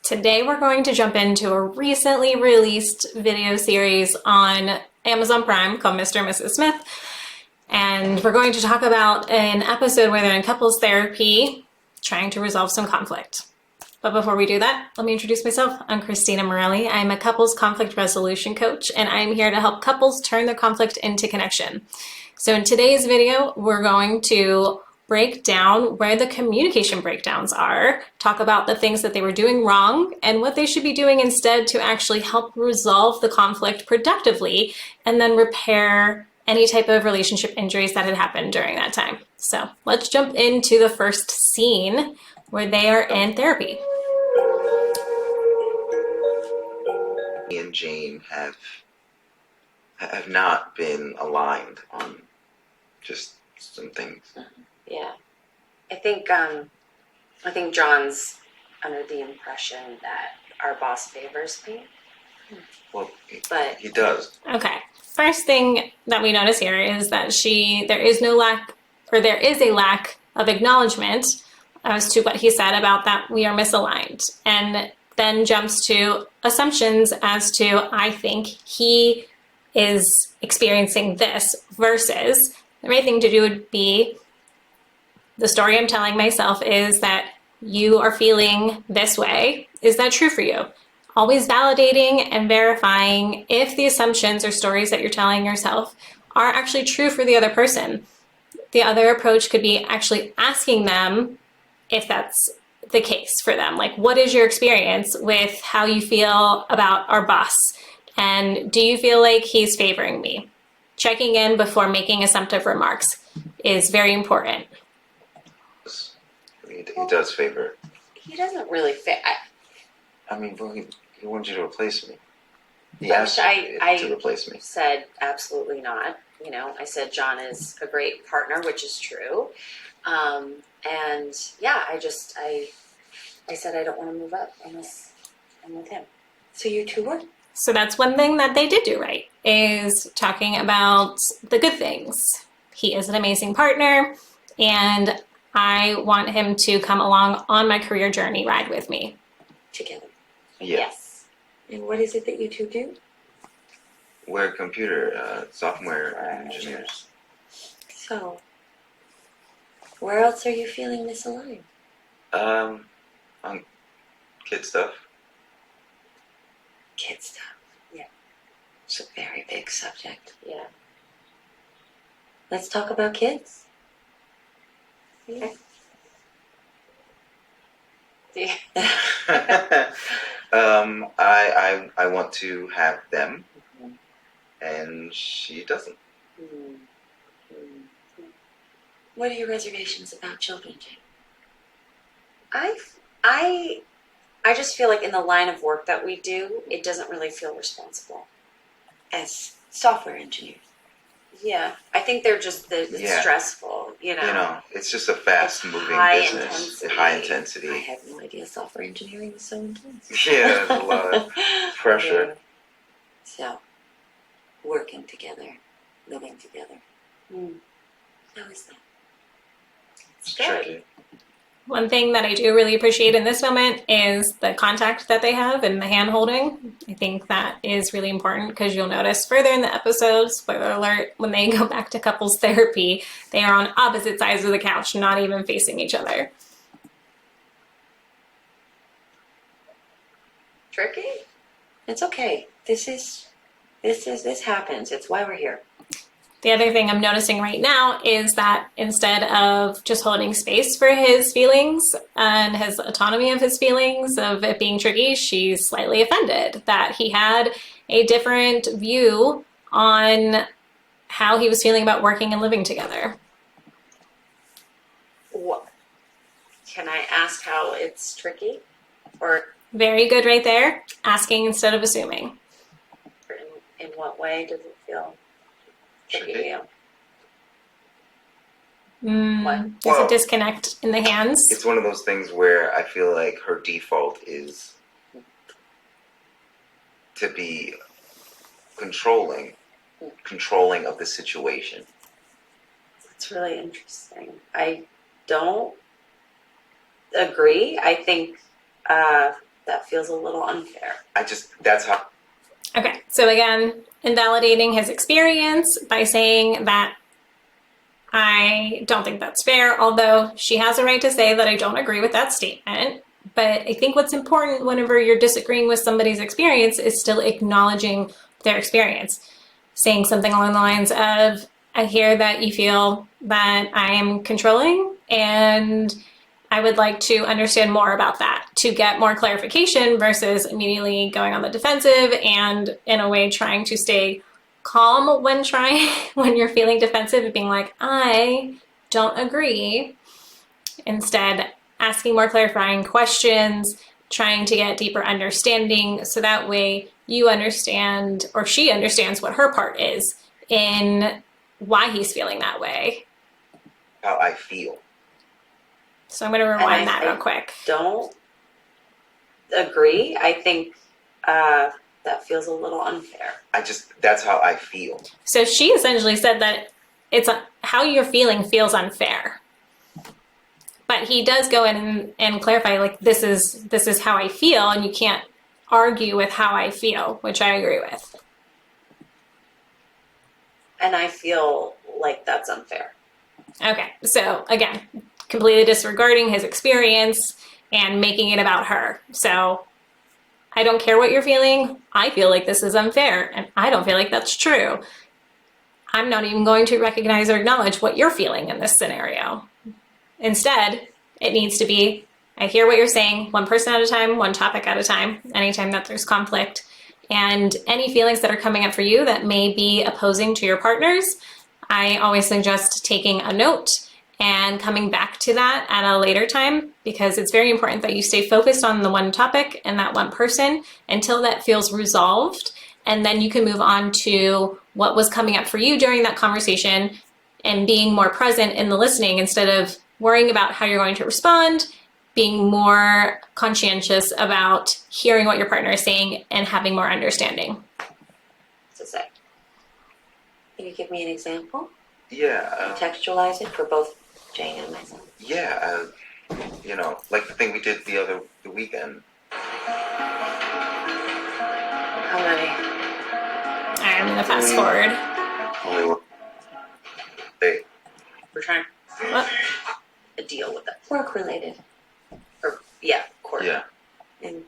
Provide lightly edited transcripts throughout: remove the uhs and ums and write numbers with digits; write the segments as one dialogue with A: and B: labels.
A: Today we're going to jump into a recently released video series on Amazon Prime called Mr. and Mrs. Smith. And we're going to talk about an episode where they're in couples therapy trying to resolve some conflict. But before we do that, let me introduce myself. I'm Christina Morelli. I'm a couples conflict resolution coach, and I'm here to help couples turn their conflict into connection. So in today's video, we're going to break down where the communication breakdowns are, talk about the things that they were doing wrong and what they should be doing instead to actually help resolve the conflict productively, and then repair any type of relationship injuries that had happened during that time. So let's jump into the first scene where they are in therapy.
B: Me and Jane have not been aligned on just some things.
C: Yeah, I think John's under the impression that our boss favors me.
B: Well,
C: But
B: he does.
A: Okay. First thing that we notice here is that there is a lack of acknowledgement as to what he said about that we are misaligned, and then jumps to assumptions as to, I think he is experiencing this, versus the right thing to do would be, the story I'm telling myself is that you are feeling this way. Is that true for you? Always validating and verifying if the assumptions or stories that you're telling yourself are actually true for the other person. The other approach could be actually asking them if that's the case for them. Like, what is your experience with how you feel about our boss? And do you feel like he's favoring me? Checking in before making assumptive remarks is very important.
B: He does favor.
C: he doesn't really fit.
B: I mean, well, he wanted you to replace me. He
C: Which
B: asked you
C: I
B: to replace me.
C: said absolutely not. You know, I said John is a great partner, which is true. And yeah, I said I don't want to move up unless I'm with him. So you two were?
A: So that's one thing that they did do right, is talking about the good things. He is an amazing partner, and I want him to come along on my career journey ride with me.
C: Together.
B: Yeah.
C: Yes. And what is it that you two do?
B: We're computer software engineers.
C: So, where else are you feeling misaligned?
B: On kid stuff.
C: Kid stuff. Yeah.
D: It's a very big subject.
C: Yeah.
D: Let's talk about kids.
C: Okay.
B: I want to have them, and she doesn't.
D: What are your reservations about children, Jane?
C: I just feel like in the line of work that we do, it doesn't really feel responsible.
D: As software engineers.
C: Yeah, I think they're just
B: Yeah.
C: stressful, you know.
B: It's just a fast-moving
C: high
B: business.
C: intensity.
B: High intensity.
D: I had no idea software engineering was so intense.
B: Yeah, there's a lot of pressure.
D: So, working together, living together.
C: Mm.
D: How is that?
B: It's tricky.
A: One thing that I do really appreciate in this moment is the contact that they have and the hand holding. I think that is really important, because you'll notice further in the episode, spoiler alert, when they go back to couples therapy, they are on opposite sides of the couch, not even facing each other.
C: Tricky?
D: It's okay. This happens. It's why we're here.
A: The other thing I'm noticing right now is that instead of just holding space for his feelings and his autonomy of his feelings, of it being tricky, she's slightly offended that he had a different view on how he was feeling about working and living together.
C: What? Can I ask how it's tricky? Or
A: Very good right there. Asking instead of assuming.
C: in what way does it feel tricky to you? What?
A: There's
B: Well,
A: a disconnect in the hands.
B: It's one of those things where I feel like her default is to be controlling of the situation.
C: It's really interesting. I don't agree. I think that feels a little unfair.
B: That's how.
A: Okay, so again, invalidating his experience by saying that I don't think that's fair, although she has a right to say that I don't agree with that statement. But I think what's important whenever you're disagreeing with somebody's experience is still acknowledging their experience. Saying something along the lines of, I hear that you feel that I am controlling, and I would like to understand more about that to get more clarification versus immediately going on the defensive and in a way trying to stay calm when you're feeling defensive and being like, I don't agree. Instead, asking more clarifying questions, trying to get deeper understanding so that way you understand or she understands what her part is in why he's feeling that way.
B: How I feel.
A: So I'm going to rewind that real quick.
C: Don't agree. I think that feels a little unfair.
B: That's how I feel.
A: So she essentially said that it's how you're feeling feels unfair. But he does go in and clarify, like, this is how I feel, and you can't argue with how I feel, which I agree with.
C: And I feel like that's unfair.
A: Okay, so again, completely disregarding his experience and making it about her. So I don't care what you're feeling. I feel like this is unfair, and I don't feel like that's true. I'm not even going to recognize or acknowledge what you're feeling in this scenario. Instead, it needs to be, I hear what you're saying, one person at a time, one topic at a time, anytime that there's conflict. And any feelings that are coming up for you that may be opposing to your partners, I always suggest taking a note and coming back to that at a later time, because it's very important that you stay focused on the one topic and that one person until that feels resolved. And then you can move on to what was coming up for you during that conversation and being more present in the listening instead of worrying about how you're going to respond, being more conscientious about hearing what your partner is saying and having more understanding.
C: To say. Can you give me an example?
B: Yeah.
C: Contextualize it for both Jane and myself.
B: Yeah. Like the thing we did the weekend.
C: How many?
A: All right, I'm going to fast forward.
B: Only one. Hey.
C: We're trying
A: What?
C: to deal with that.
D: Work related.
C: Court.
B: Yeah.
C: And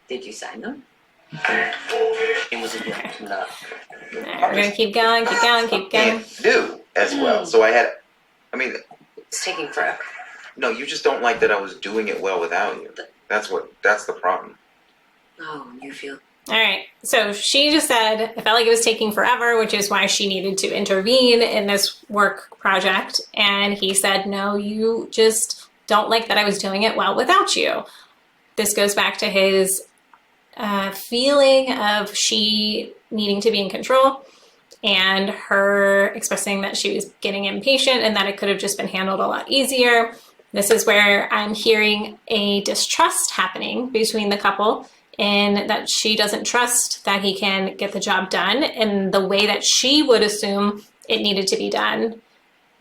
C: did you sign them?
B: It was
A: All right, we're going to keep going.
B: Can't do as well. So
C: It's taking forever.
B: no, you just don't like that I was doing it well without you. That's the problem.
C: Oh, you feel.
A: All right, so she just said it felt like it was taking forever, which is why she needed to intervene in this work project. And he said, no, you just don't like that I was doing it well without you. This goes back to his feeling of she needing to be in control and her expressing that she was getting impatient and that it could have just been handled a lot easier. This is where I'm hearing a distrust happening between the couple, in that she doesn't trust that he can get the job done in the way that she would assume it needed to be done,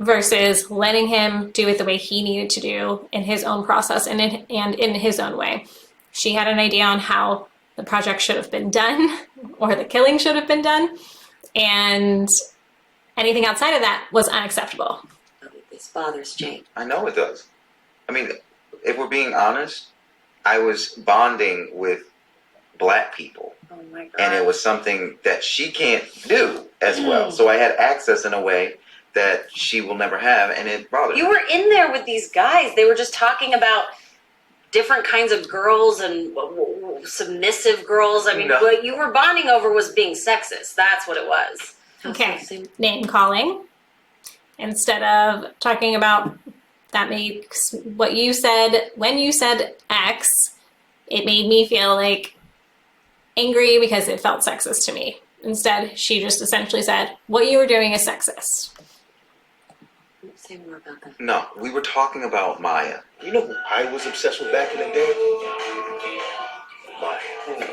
A: versus letting him do it the way he needed to do in his own process and in his own way. She had an idea on how the project should have been done or the killing should have been done, and anything outside of that was unacceptable.
C: Oh, this bothers Jane.
B: I know it does. I mean, if we're being honest, I was bonding with Black people.
C: Oh my God.
B: And it was something that she can't do as well. So I had access in a way that she will never have, and it bothered
C: You
B: me.
C: were in there with these guys. They were just talking about different kinds of girls and submissive girls. I mean,
B: No.
C: what you were bonding over was being sexist. That's what it was.
A: Okay, name calling. Instead of talking about that makes what you said, when you said X, it made me feel like angry because it felt sexist to me. Instead, she just essentially said, what you were doing is sexist.
C: Say more about that.
B: No, we were talking about Maya.
E: You know who I was obsessed with back in the day? Maya.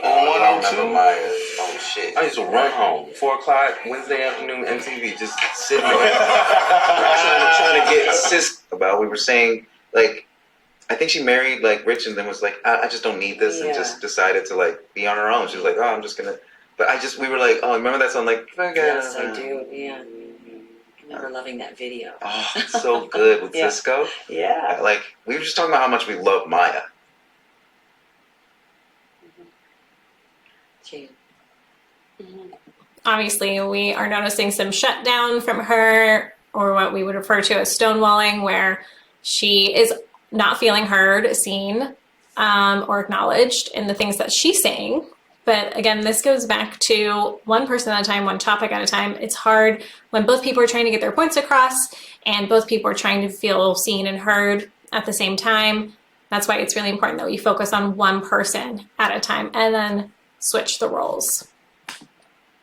B: I remember Maya. Oh, shit.
F: I used to run home 4 o'clock Wednesday afternoon MTV, just sitting there
B: trying to get sis about. We were saying, like, I think she married like rich and then was like, I just don't need this, and
D: Yeah.
B: just decided to like be on her own. She was like, oh, I'm just gonna. But we were like, oh, remember that song? Like,
D: Yes, I do. Yeah. I remember loving that video.
B: Oh, it's so good with
D: Yeah.
B: Cisco.
D: Yeah.
B: Like, we were just talking about how much we love Maya.
D: Gee.
A: Obviously, we are noticing some shutdown from her, or what we would refer to as stonewalling, where she is not feeling heard, seen, or acknowledged in the things that she's saying. But again, this goes back to one person at a time, one topic at a time. It's hard when both people are trying to get their points across and both people are trying to feel seen and heard at the same time. That's why it's really important that we focus on one person at a time and then switch the roles.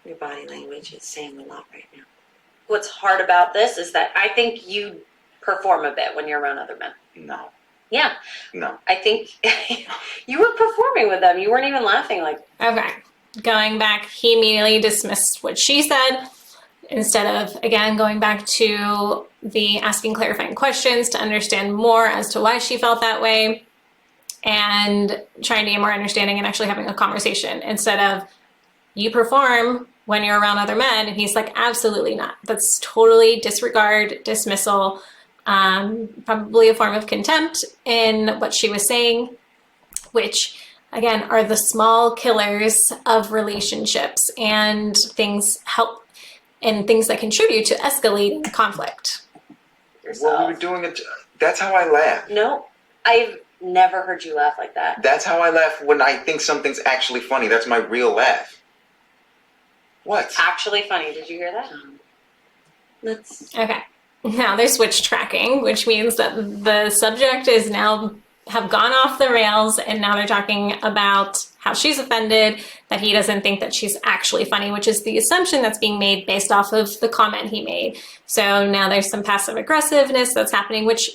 D: Your body language is saying a lot right now.
C: What's hard about this is that I think you perform a bit when you're around other men.
B: No.
C: Yeah,
B: No.
C: I think you were performing with them. You weren't even laughing. Like,
A: Okay, going back, he immediately dismissed what she said instead of, again, going back to the asking clarifying questions to understand more as to why she felt that way and trying to get more understanding and actually having a conversation instead of, you perform when you're around other men. And he's like, absolutely not. That's totally disregard, dismissal, probably a form of contempt in what she was saying, which again are the small killers of relationships and things that contribute to escalating conflict.
B: Well, we were doing it. That's how I laugh.
C: no, I've never heard you laugh like that.
B: That's how I laugh when I think something's actually funny. That's my real laugh. What?
C: Actually funny. Did you hear that?
D: Let's.
A: Okay. Now they're switch tracking, which means that the subject is now have gone off the rails and now they're talking about how she's offended, that he doesn't think that she's actually funny, which is the assumption that's being made based off of the comment he made. So now there's some passive aggressiveness that's happening, which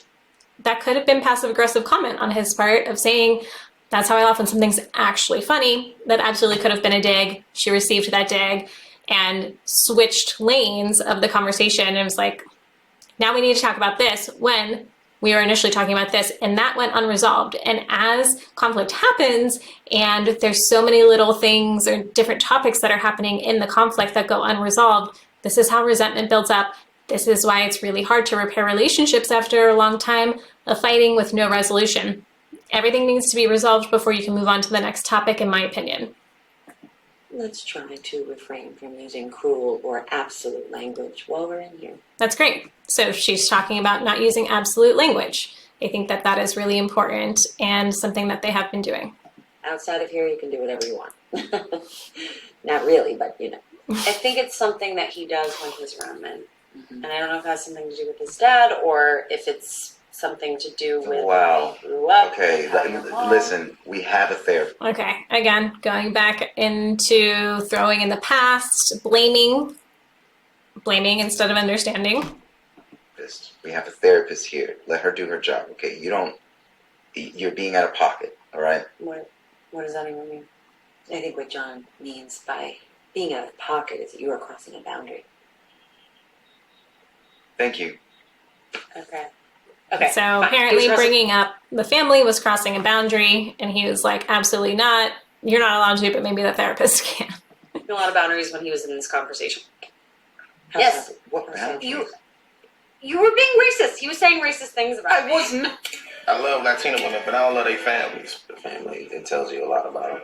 A: that could have been passive aggressive comment on his part of saying, that's how I laugh when something's actually funny. That absolutely could have been a dig. She received that dig and switched lanes of the conversation and was like, now we need to talk about this when we were initially talking about this, and that went unresolved. And as conflict happens, and there's so many little things or different topics that are happening in the conflict that go unresolved, this is how resentment builds up. This is why it's really hard to repair relationships after a long time of fighting with no resolution. Everything needs to be resolved before you can move on to the next topic, in my opinion.
D: Let's try to refrain from using cruel or absolute language while we're in here.
A: That's great. So she's talking about not using absolute language. I think that that is really important and something that they have been doing.
D: Outside of here, you can do whatever you want. Not really, but you know.
C: I think it's something that he does when he's around men.
D: Mm-hmm.
C: And I don't know if it has something to do with his dad or if it's something to do with
B: Wow.
C: how he grew up.
B: Okay,
C: and how your mom-
B: listen, we have a therapist.
A: Okay, again, going back into throwing in the past, blaming instead of understanding.
B: We have a therapist here. Let her do her job, okay? You're being out of pocket, all right?
C: What does that even mean?
D: I think what John means by being out of pocket is that you are crossing a boundary.
B: Thank you.
C: Okay. Okay.
A: So
C: fine.
A: apparently
C: He was
A: bringing up the family was crossing a boundary, and he was like, absolutely not. You're not allowed to, but maybe the therapist can.
C: crossing a lot of boundaries when he was in this conversation.
D: How
C: Yes.
D: so?
B: What
D: How so?
B: boundaries?
C: You were being racist. He was saying racist things about me.
B: I wasn't.
E: I love Latino women, but I don't love their families. The family, it tells you a lot about them.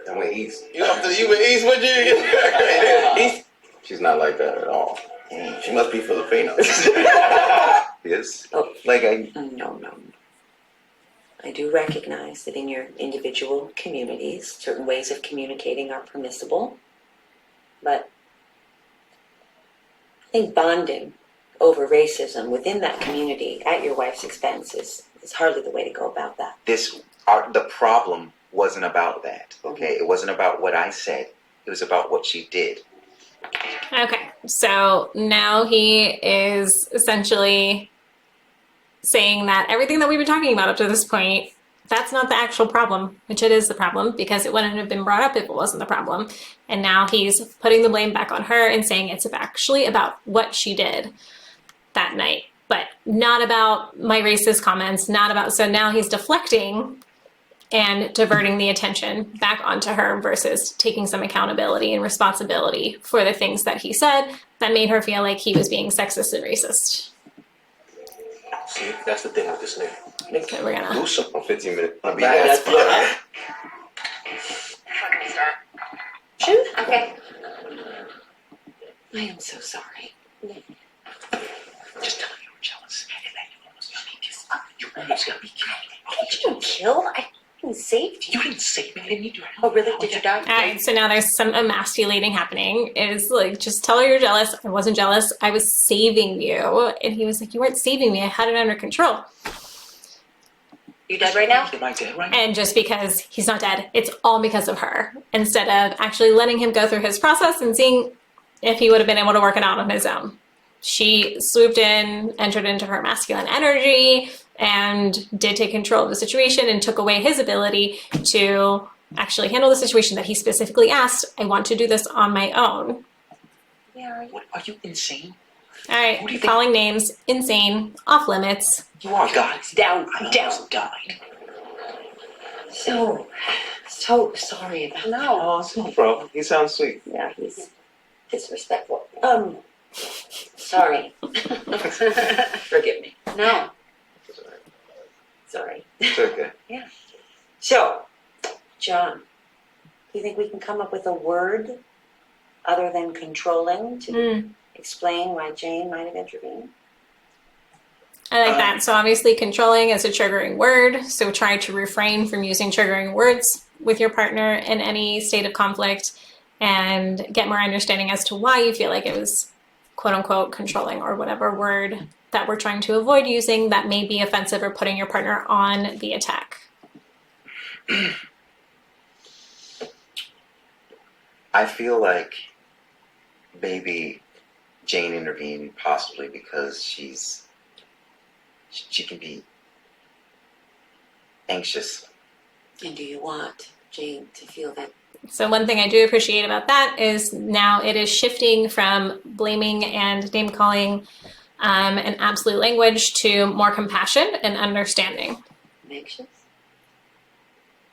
B: I went east.
E: You went east, would you? East?
B: She's not like that at all.
E: She must be Filipino.
B: Yes?
D: Oh.
B: Like,
D: No. I do recognize that in your individual communities, certain ways of communicating are permissible, but I think bonding over racism within that community at your wife's expense is hardly the way to go about that.
B: the problem wasn't about that, okay? It wasn't about what I said. It was about what she did.
A: Okay, so now he is essentially saying that everything that we've been talking about up to this point, that's not the actual problem, which it is the problem because it wouldn't have been brought up if it wasn't the problem. And now he's putting the blame back on her and saying it's actually about what she did that night. but not about my racist comments, not about, so now he's deflecting and diverting the attention back onto her versus taking some accountability and responsibility for the things that he said that made her feel like he was being sexist and racist.
E: See, that's the thing with this nigga.
A: So we're gonna
E: Do something.
F: 15 minutes.
B: I'll be
E: That's
B: back.
C: Shoot. Okay.
D: I am so sorry.
E: Just tell me you're jealous. And that you almost got me kissed. You almost got me killed.
C: Did you kill? I saved you.
E: You didn't save me. I didn't need your help.
C: Oh, really? Did you die?
A: All right, so now there's some emasculating happening. Is like, just tell her you're jealous. I wasn't jealous. I was saving you. And he was like, you weren't saving me. I had it under control.
C: You dead right now?
E: Am I dead right now?
A: And just because he's not dead, it's all because of her. Instead of actually letting him go through his process and seeing if he would have been able to work it out on his own. She swooped in, entered into her masculine energy, and did take control of the situation and took away his ability to actually handle the situation that he specifically asked, I want to do this on my own.
C: Yeah.
E: What, are you insane?
A: All right,
E: What do you think?
A: calling names, insane, off limits.
E: You are, guys.
C: Down.
E: I
C: Down.
E: almost died.
D: So sorry about that.
C: No.
F: Oh, it's no problem. He sounds sweet.
D: Yeah, he's disrespectful. Sorry. Forgive me.
C: No.
D: Sorry.
F: It's okay.
D: So, John, you think we can come up with a word other than controlling to explain why Jane might have intervened?
A: I like that. So obviously controlling is a triggering word. So try to refrain from using triggering words with your partner in any state of conflict and get more understanding as to why you feel like it was quote unquote controlling, or whatever word that we're trying to avoid using that may be offensive or putting your partner on the attack.
B: I feel like maybe Jane intervened possibly because she can be anxious.
D: And do you want Jane to feel that?
A: So one thing I do appreciate about that is now it is shifting from blaming and name calling and absolute language to more compassion and understanding.
D: Anxious?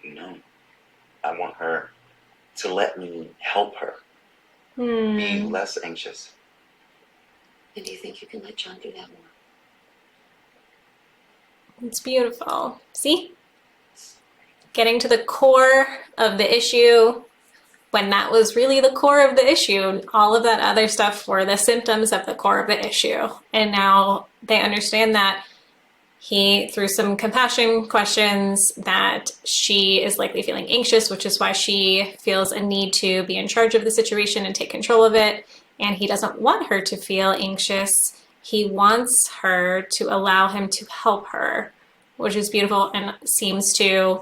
B: No. I want her to let me help her be less anxious.
D: And do you think you can let John do that more?
A: It's beautiful. See? Getting to the core of the issue when that was really the core of the issue. All of that other stuff were the symptoms of the core of the issue. And now they understand that he, through some compassion questions, that she is likely feeling anxious, which is why she feels a need to be in charge of the situation and take control of it. And he doesn't want her to feel anxious. He wants her to allow him to help her, which is beautiful and seems to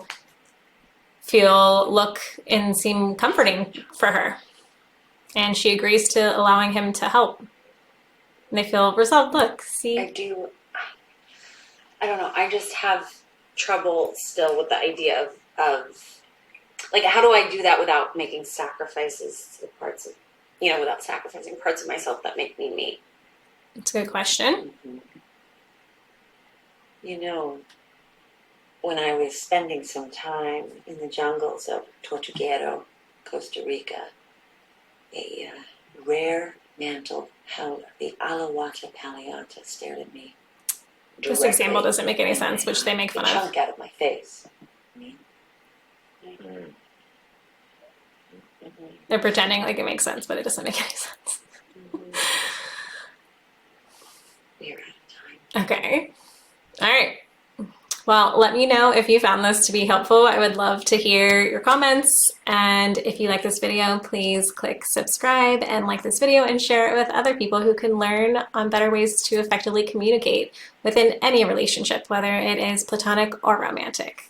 A: look and seem comforting for her. And she agrees to allowing him to help. And they feel resolved. Look, see?
C: I don't know. I just have trouble still with the idea of like, how do I do that without making sacrifices to the parts of, without sacrificing parts of myself that make me me?
A: It's a good question.
D: When I was spending some time in the jungles of Tortuguero, Costa Rica, a rare mantle howler, the Alawata palliata, stared at me.
A: This example doesn't make any sense, which they make fun
D: a
A: of.
D: chunk out of my face.
A: They're pretending like it makes sense, but it doesn't make any sense.
D: We're out of time.
A: Okay. All right. Well, let me know if you found this to be helpful. I would love to hear your comments. And if you like this video, please click subscribe and like this video and share it with other people who can learn on better ways to effectively communicate within any relationship, whether it is platonic or romantic.